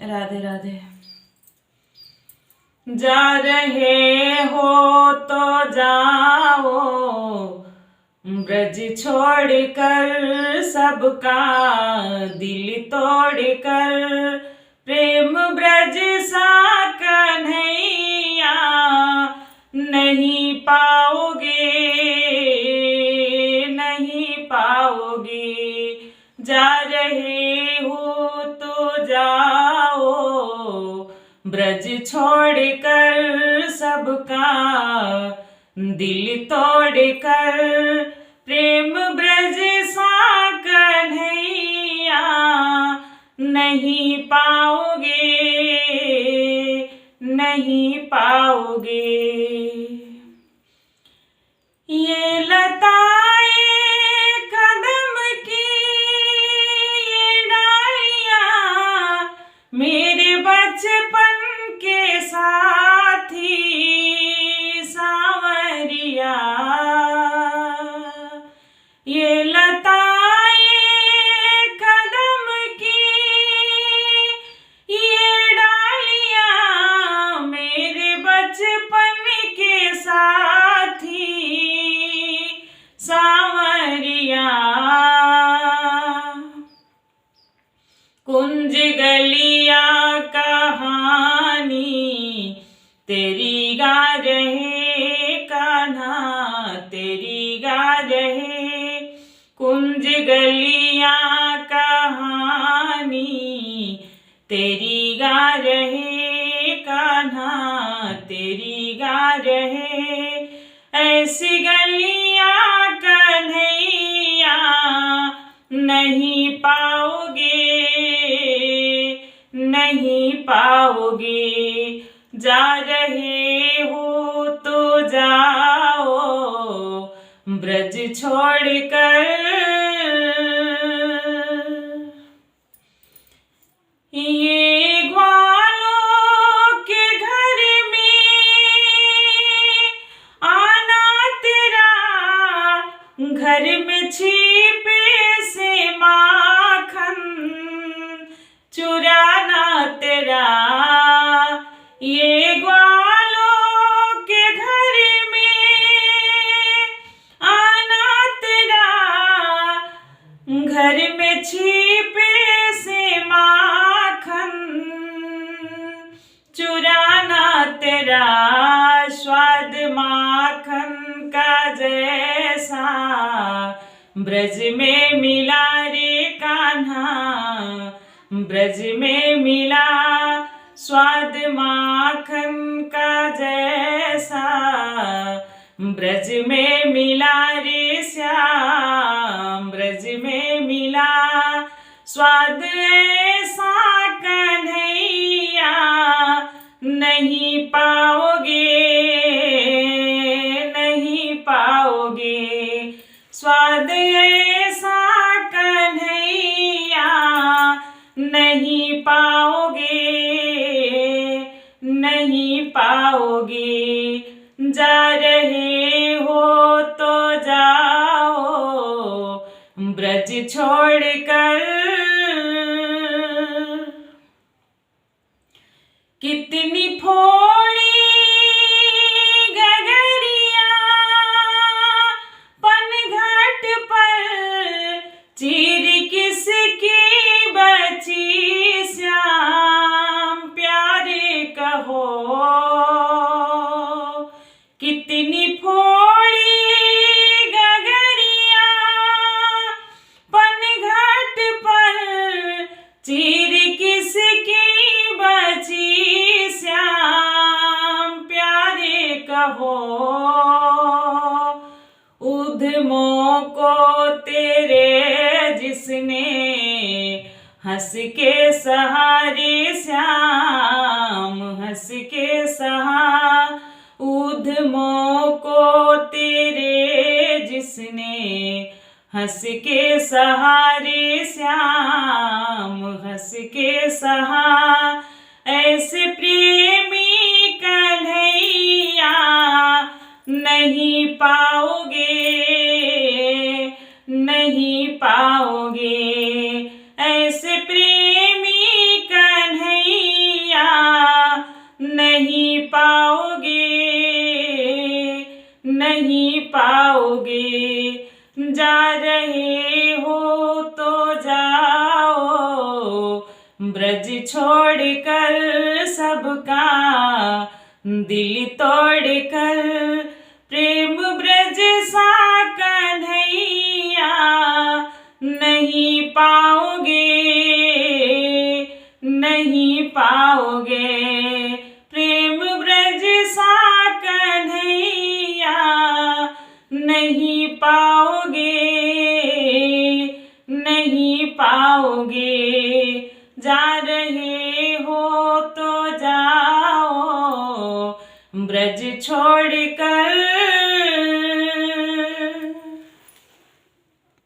राधे राधे। जा रहे हो तो जाओ, ब्रज छोड़कर सबका दिल तोड़कर, प्रेम ब्रज सा कन्हैया नहीं पाओगे, नहीं पाओगे। जा रहे हो तो जाओ, ब्रज छोड़कर सबका दिल तोड़कर, प्रेम ब्रज सा कन्हैया नहीं पाओगे, नहीं पाओगे। ये लताएं कदम की ये डालियां मेरे बचपन के साथी सांवरिया, ये लताएं कदम की ये डालियां मेरे बचपन के साथी सांवरिया। कुंज गलिया कहानी तेरी गा रहे कान्हा, तेरी गा रहे। कुंज गलिया कहानी तेरी गा रहे कान्हा, तेरी गा रहे। ऐसी गलियां कन्हैया नहीं पाओगे, नहीं पाओगे। जा रहे हो तो जाओ, ब्रज छोड़कर। ये ग्वालों के घर में आना तेरा, घर में छिपे से माखन चुराना तेरा। ये ग्वालों के घर में आना तेरा, घर में छिपे से माखन चुराना तेरा। स्वाद माखन का जैसा ब्रज में मिला रे कान्हा, ब्रज में मिला। स्वाद माखन का जैसा ब्रज में मिला रे श्याम, ब्रज में मिला। स्वाद ऐसा कन्हैया नहीं पाओगे, नहीं पाओगे। स्वाद ऐसा कन्हैया नहीं पाओगे, नहीं पाओगे। जा रहे हो तो जाओ, ब्रज छोड़कर। कितनी फोड़ी गगरिया पनघट पर, चीर किसकी बची श्याम प्यारे कहो। कितनी फोड़ी गगरिया पनघट पर, चीर किसकी बची श्याम प्यारे कहो। उद्यमों को तेरे जिसने हंस के सहारे श्याम, हंस के सहा। उद्यमों को तेरे जिसने हंस के सहारे श्याम, हंस के सहा। ऐसे प्रेमी कन्हैया नहीं पाओगे, नहीं पाओगे। ऐसे प्रेमी कन्हैया ब्रज छोड़कर सबका दिल तोड़कर, प्रेम ब्रज सा कन्हैया नहीं पाओगे, नहीं पाओगे। प्रेम ब्रज सा कन्हैया नहीं पाओगे, नहीं पाओगे।